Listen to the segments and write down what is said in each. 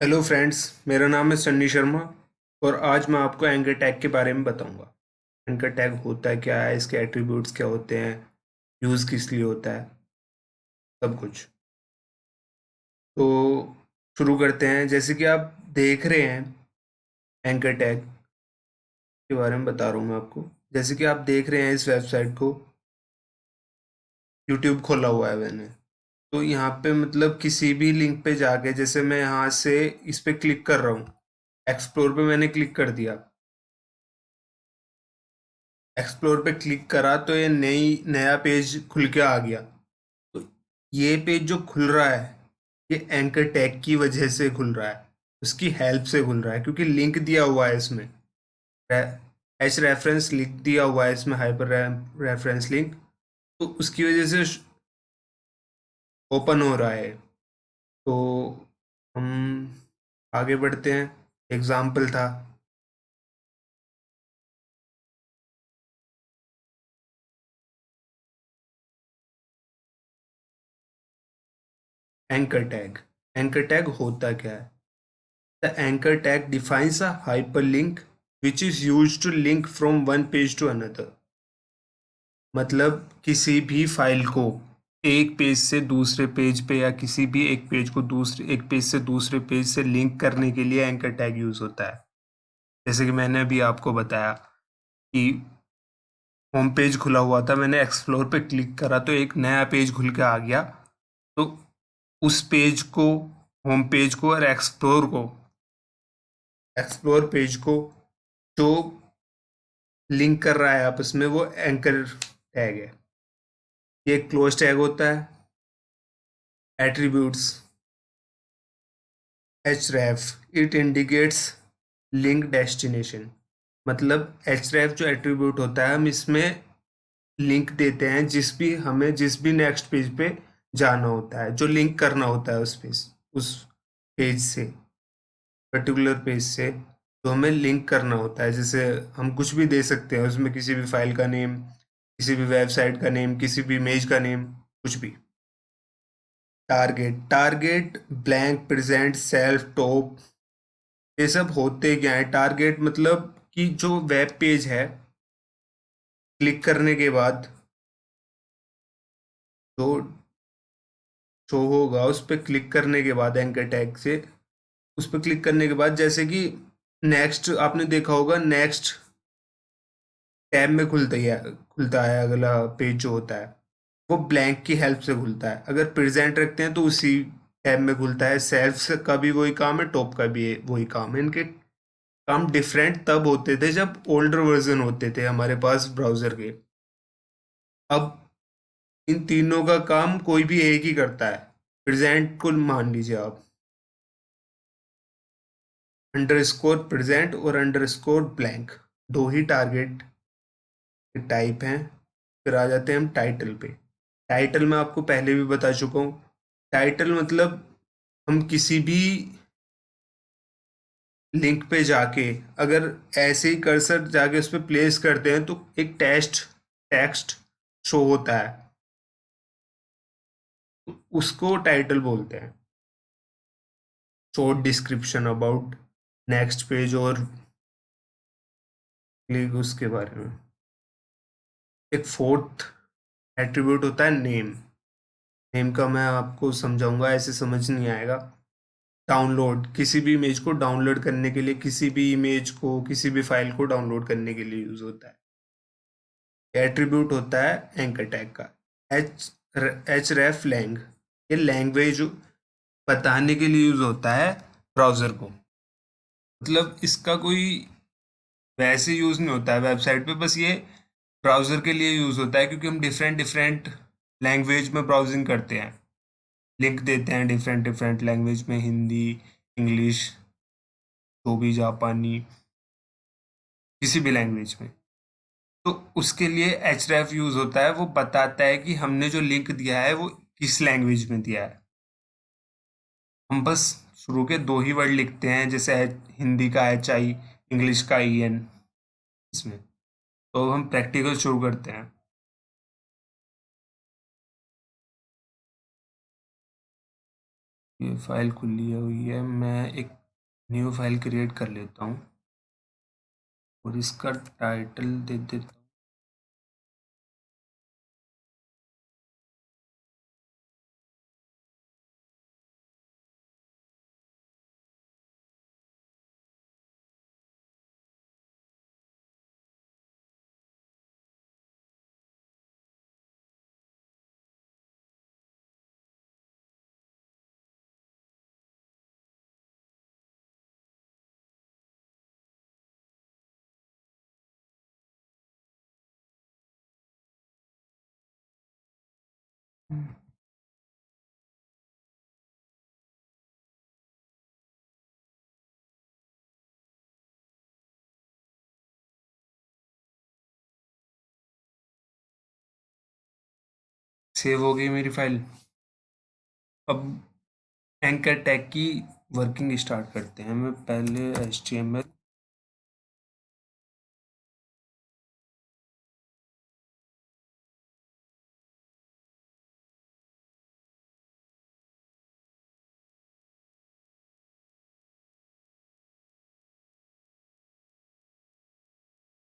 Hello friends, मेरा नाम है सन्नी शर्मा और आज मैं आपको एंकर टैग के बारे में बताऊंगा। एंकर टैग होता क्या है, इसके एट्रीब्यूट्स क्या होते हैं, यूज़ किस लिए होता है, सब कुछ। तो शुरू करते हैं। जैसे कि आप देख रहे हैं, एंकर टैग के बारे में बता रहा हूँ मैं आपको। जैसे कि आप देख रहे हैं इस वेबसाइट को, यूट्यूब खोला हुआ है मैंने। तो यहाँ पे मतलब किसी भी लिंक पे जाके, जैसे मैं यहाँ से इस पे क्लिक कर रहा हूँ, एक्सप्लोर पे मैंने क्लिक कर दिया। एक्सप्लोर पे क्लिक करा तो ये नया पेज खुल के आ गया। तो ये पेज जो खुल रहा है, ये एंकर टैग की वजह से खुल रहा है, उसकी हेल्प से खुल रहा है, क्योंकि लिंक दिया हुआ है इसमें। एच रेफरेंस लिंक दिया हुआ है इसमें, हाइपर रेफरेंस लिंक। तो उसकी वजह से ओपन हो रहा है। तो हम आगे बढ़ते हैं। एग्जाम्पल था एंकर टैग। एंकर टैग होता क्या है? The anchor tag defines a hyperlink which is used to link from one page to another. मतलब किसी भी फाइल को एक पेज से दूसरे पेज पे, या किसी भी एक पेज को दूसरे एक पेज से दूसरे पेज से लिंक करने के लिए एंकर टैग यूज होता है। जैसे कि मैंने अभी आपको बताया कि होम पेज खुला हुआ था, मैंने एक्सप्लोर पे क्लिक करा तो एक नया पेज खुल के आ गया। तो उस पेज को, होम पेज को और एक्सप्लोर पेज को जो लिंक कर रहा है आपस में, वो एंकर टैग है। ये क्लोज टैग होता है। Attributes href, it indicates link destination. मतलब href जो एट्रीब्यूट होता है, हम इसमें लिंक देते हैं जिस भी नेक्स्ट पेज पे जाना होता है, जो लिंक करना होता है उस पेज से, पर्टिकुलर पेज से। तो हमें लिंक करना होता है। जैसे हम कुछ भी दे सकते हैं उसमें, किसी भी फाइल का नेम, किसी भी वेबसाइट का नेम, किसी भी इमेज का नेम, कुछ भी। Target blank, present, self, top, ये सब होते क्या है? टारगेट मतलब कि जो वेब पेज है, क्लिक करने के बाद जो शो होगा, उस पर क्लिक करने के बाद एंकर टैग से, उस पर क्लिक करने के बाद, जैसे कि नेक्स्ट आपने देखा होगा, नेक्स्ट टैब में खुलता है अगला पेज जो होता है, वो ब्लैंक की हेल्प से खुलता है। अगर प्रेजेंट रखते हैं तो उसी टैब में खुलता है। सेल्फ का भी वही काम है, टॉप का भी वही काम है। इनके काम डिफरेंट तब होते थे जब ओल्डर वर्जन होते थे हमारे पास ब्राउजर के। अब इन तीनों का काम कोई भी एक ही करता है। प्रेजेंट को मान लीजिए आप, अंडरस्कोर प्रेजेंट और अंडरस्कोर ब्लैंक, दो ही टारगेट टाइप हैं। फिर आ जाते हैं हम टाइटल पे। टाइटल मैं आपको पहले भी बता चुका हूँ। टाइटल मतलब हम किसी भी लिंक पे जाके, अगर ऐसे ही कर्सर जाके उस पर प्लेस करते हैं तो एक टेक्स्ट शो होता है, उसको टाइटल बोलते हैं। Short description about next page और क्लिक उसके बारे में। एक फोर्थ एट्रीब्यूट होता है नेम। नेम का मैं आपको समझाऊंगा, ऐसे समझ नहीं आएगा। डाउनलोड, किसी भी इमेज को डाउनलोड करने के लिए, किसी भी इमेज को, किसी भी फाइल को डाउनलोड करने के लिए यूज होता है। एट्रीब्यूट होता है एंकर टैग का, एच एच रेफ लैंग। ये लैंग्वेज बताने के लिए यूज होता है ब्राउजर को। मतलब इसका कोई वैसे यूज नहीं होता है वेबसाइट पे, बस ये ब्राउजर के लिए यूज होता है, क्योंकि हम डिफरेंट डिफरेंट लैंग्वेज में ब्राउजिंग करते हैं। लिंक देते हैं डिफरेंट डिफरेंट लैंग्वेज में, हिंदी, इंग्लिश, जो भी जापानी, किसी भी लैंग्वेज में। तो उसके लिए href यूज होता है। वो बताता है कि हमने जो लिंक दिया है वो किस लैंग्वेज में दिया है। हम बस शुरू के दो ही वर्ड लिखते हैं, जैसे हिंदी का HI, इंग्लिश का EN इसमें। तो हम प्रैक्टिकल शुरू करते हैं। ये फाइल खुली हुई है, मैं एक न्यू फाइल क्रिएट कर लेता हूँ और इसका टाइटल दे देता हूँ सेव हो गई मेरी फाइल। अब एंकर टैग की वर्किंग स्टार्ट करते हैं। मैं पहले HTML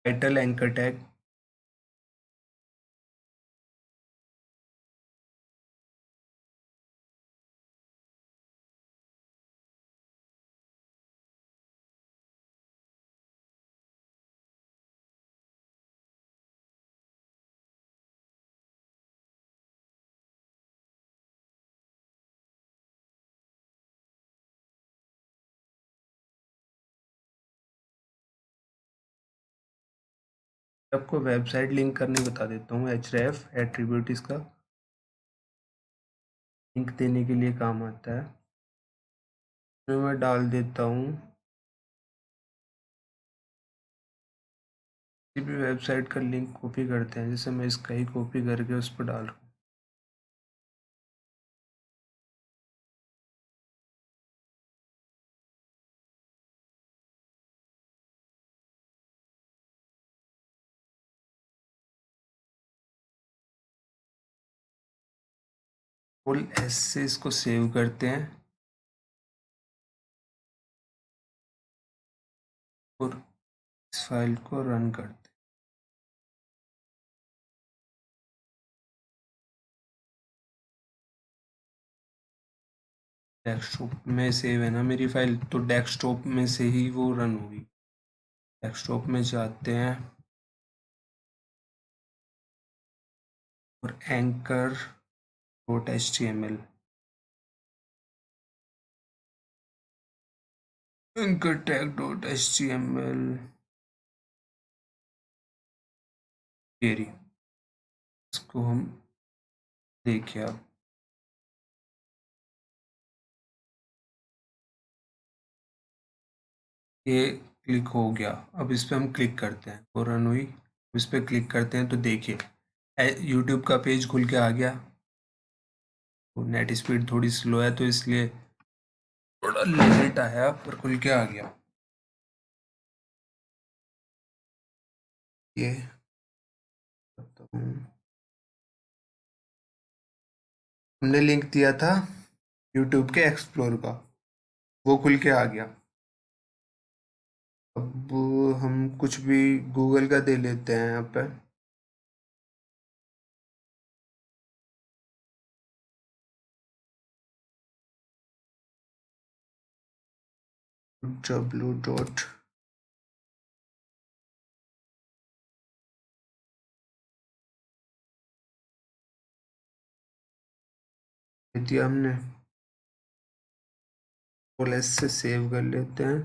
टाइटल एंकर टैग आपको वेबसाइट लिंक करने बता देता हूँ। href एट्रीब्यूट इसका लिंक देने के लिए काम आता है। तो मैं डाल देता हूँ, किसी भी वेबसाइट का लिंक कॉपी करते हैं, जैसे मैं इसका ही कॉपी करके उस पर डाल रहा हूँ। Ctrl S से इसको सेव करते हैं और इस फाइल को रन करते हैं। डेस्कटॉप में सेव है ना मेरी फाइल, तो डेस्कटॉप में से ही वो रन होगी। डेस्कटॉप में जाते हैं और anchor dot HTML anchor tag dot HTML query, इसको हम देखिए। अब ये क्लिक हो गया। अब इस पे हम क्लिक करते हैं और रन हुई। इस पे क्लिक करते हैं तो देखिए यूट्यूब का पेज खुल के आ गया। तो नेट स्पीड थोड़ी स्लो है तो इसलिए थोड़ा लेट आया, पर खुल के आ गया। ये तो हमने लिंक दिया था यूट्यूब के एक्सप्लोर का, वो खुल के आ गया। अब हम कुछ भी गूगल का दे लेते हैं यहाँ पे। w डॉट दिया हमने, एस से सेव कर लेते हैं,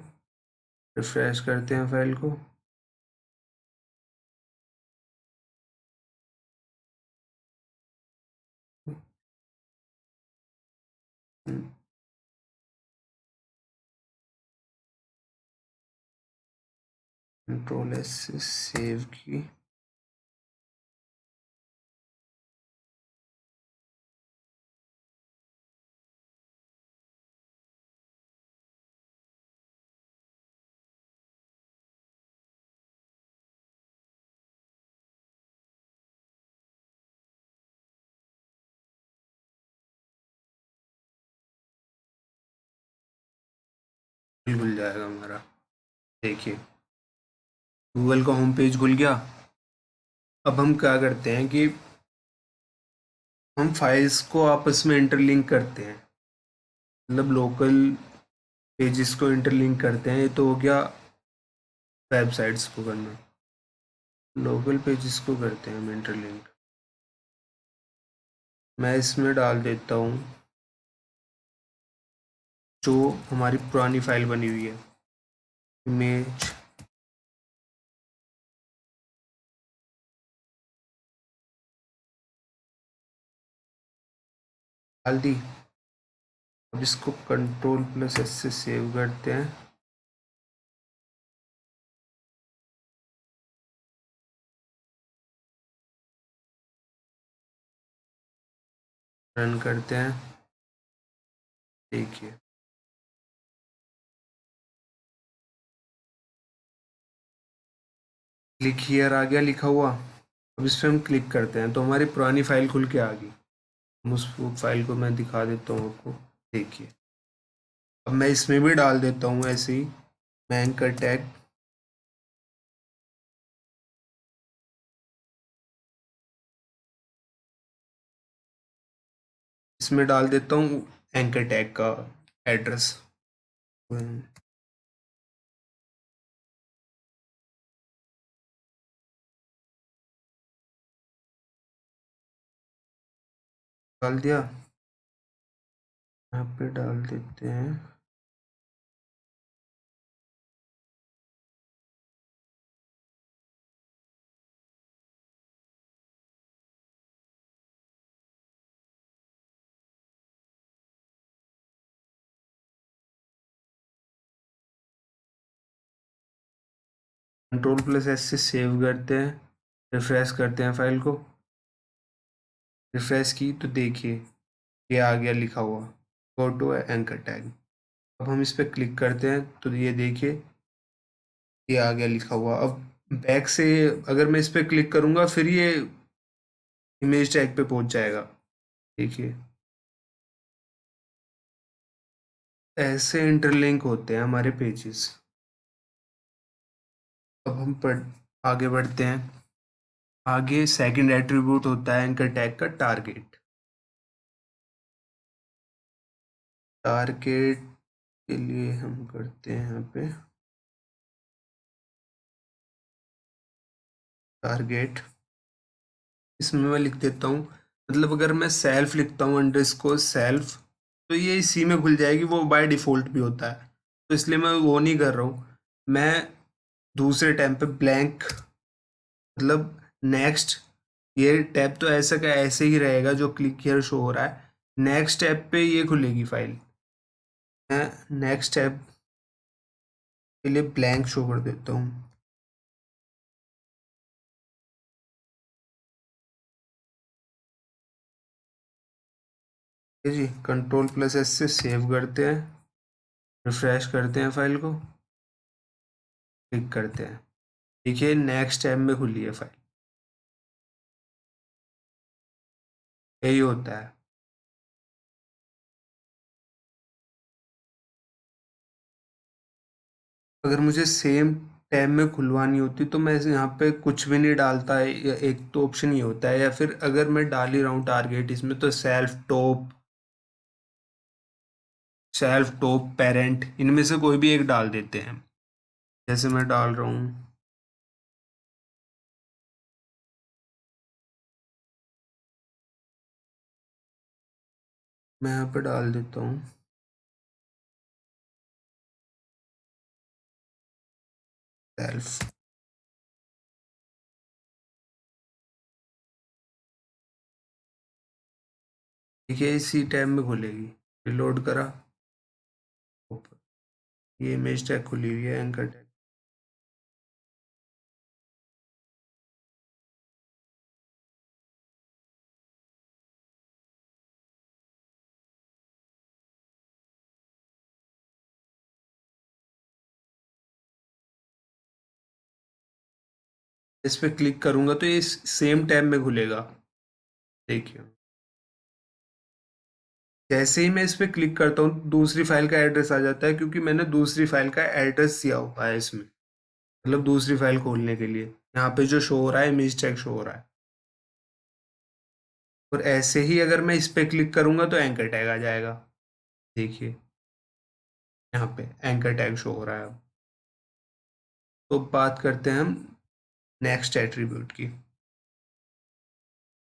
रिफ्रेश करते हैं फाइल को। कंट्रोल एस से सेव की। खुल जाएगा हमारा। देखिए गूगल का होम पेज खुल गया। अब हम क्या करते हैं कि हम फाइल्स को आपस में इंटरलिंक करते हैं, मतलब लोकल पेजेस को इंटरलिंक करते हैं। ये तो हो गया वेबसाइट्स को करना। लोकल पेजेस को करते हैं हम इंटरलिंक। मैं इसमें डाल देता हूँ जो हमारी पुरानी फाइल बनी हुई है, इमेज। डाल दी। अब इसको कंट्रोल+S से सेव करते हैं। रन करते हैं। देखिए क्लिक हियर आ गया लिखा हुआ। अब इस पर हम क्लिक करते हैं तो हमारी पुरानी फाइल खुल के आ गई। हम उस फाइल को मैं दिखा देता हूँ आपको। देखिए अब मैं इसमें भी डाल देता हूँ ऐसे ही, मैं एंकर टैग। इसमें डाल देता हूँ एंकर टैग का एड्रेस। डाल दिया। यहाँ पे डाल देते हैं कंट्रोल+S से सेव करते हैं, रिफ्रेश करते हैं फाइल को। रिफ्रेश की तो देखिए ये आ गया लिखा हुआ गो टू एंकर टैग। अब हम इस पर क्लिक करते हैं तो ये देखिए ये आ गया लिखा हुआ। अब बैक से अगर मैं इस पर क्लिक करूंगा फिर ये इमेज टैग पे पहुंच जाएगा। देखिए ऐसे इंटरलिंक होते हैं हमारे पेजेस। अब हम आगे बढ़ते हैं। आगे सेकंड एट्रीब्यूट होता है एंकर टैग का टारगेट। टारगेट के लिए हम करते हैं यहाँ पे टारगेट। इसमें मैं लिख देता हूँ, मतलब अगर मैं सेल्फ लिखता हूँ अंडरस्कोर सेल्फ तो ये इसी में खुल जाएगी, वो बाय डिफ़ॉल्ट भी होता है। तो इसलिए मैं वो नहीं कर रहा हूँ। मैं दूसरे टैब पे ब्लैंक, मतलब नेक्स्ट, ये टैब तो ऐसा का ऐसे ही रहेगा जो क्लिक हियर शो हो रहा है। नेक्स्ट टैब पे ये खुलेगी फाइल। मैं नेक्स्ट टैब के लिए ब्लैंक शो कर देता हूँ। ठीक है जी, कंट्रोल+S से सेव करते हैं, रिफ्रेश करते हैं फाइल को, क्लिक करते हैं। देखिए नेक्स्ट टैब में खुली है फाइल। यही होता है। अगर मुझे सेम टैब में खुलवानी होती तो मैं यहाँ पे कुछ भी नहीं डालता है, एक तो ऑप्शन ही होता है, या फिर अगर मैं डाल ही रहा हूँ टारगेट इसमें तो सेल्फ टॉप पेरेंट इनमें से कोई भी एक डाल देते हैं। जैसे मैं डाल रहा हूँ, मैं यहाँ पे डाल देता हूँ सेल्फ। ठीक है इसी टैब में खुलेगी। रिलोड करा, ये इमेज टैग खुली हुई है एंकर टैग। इस पे क्लिक करूंगा तो ये सेम टैब में खुलेगा। देखिए जैसे ही मैं इस पे क्लिक करता हूँ दूसरी फाइल का एड्रेस आ जाता है, क्योंकि मैंने दूसरी फाइल का एड्रेस दिया हुआ है इसमें, मतलब दूसरी फाइल खोलने के लिए यहाँ पे जो शो हो रहा है इमेज टैग शो हो रहा है। और ऐसे ही अगर मैं इस पे क्लिक करूंगा तो एंकर टैग आ जाएगा। देखिए यहाँ पे एंकर टैग शो हो रहा है अब। तो बात करते हैं हम नेक्स्ट एट्रीब्यूट की,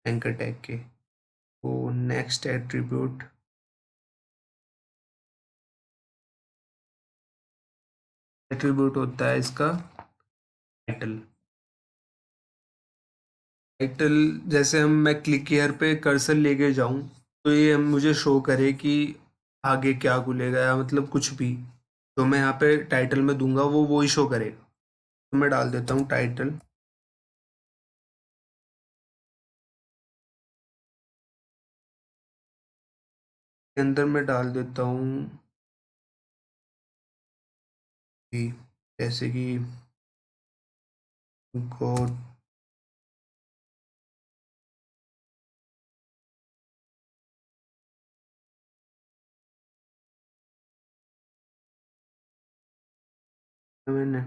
एंकर टैग के। तो नेक्स्ट एट्रीब्यूट होता है इसका टाइटल। टाइटल जैसे हम मैं क्लिक हियर पे कर्सर लेके जाऊं तो ये मुझे शो करे कि आगे क्या खुलेगा, या मतलब कुछ भी तो मैं यहाँ पे टाइटल में दूंगा वो ही शो करेगा। तो मैं डाल देता हूँ टाइटल। के अंदर मैं डाल देता हूँ कि जैसे कि गो मैंने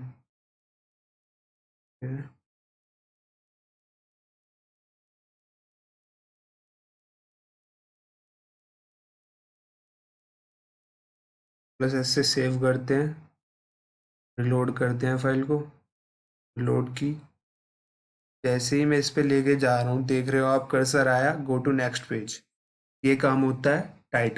प्लस ऐसे सेव करते हैं, रिलोड करते हैं फाइल को, लोड की। जैसे ही मैं इस पे लेके जा रहा हूँ देख रहे हो आप कर्सर आया गो टू नेक्स्ट पेज, ये काम होता है टाइटल।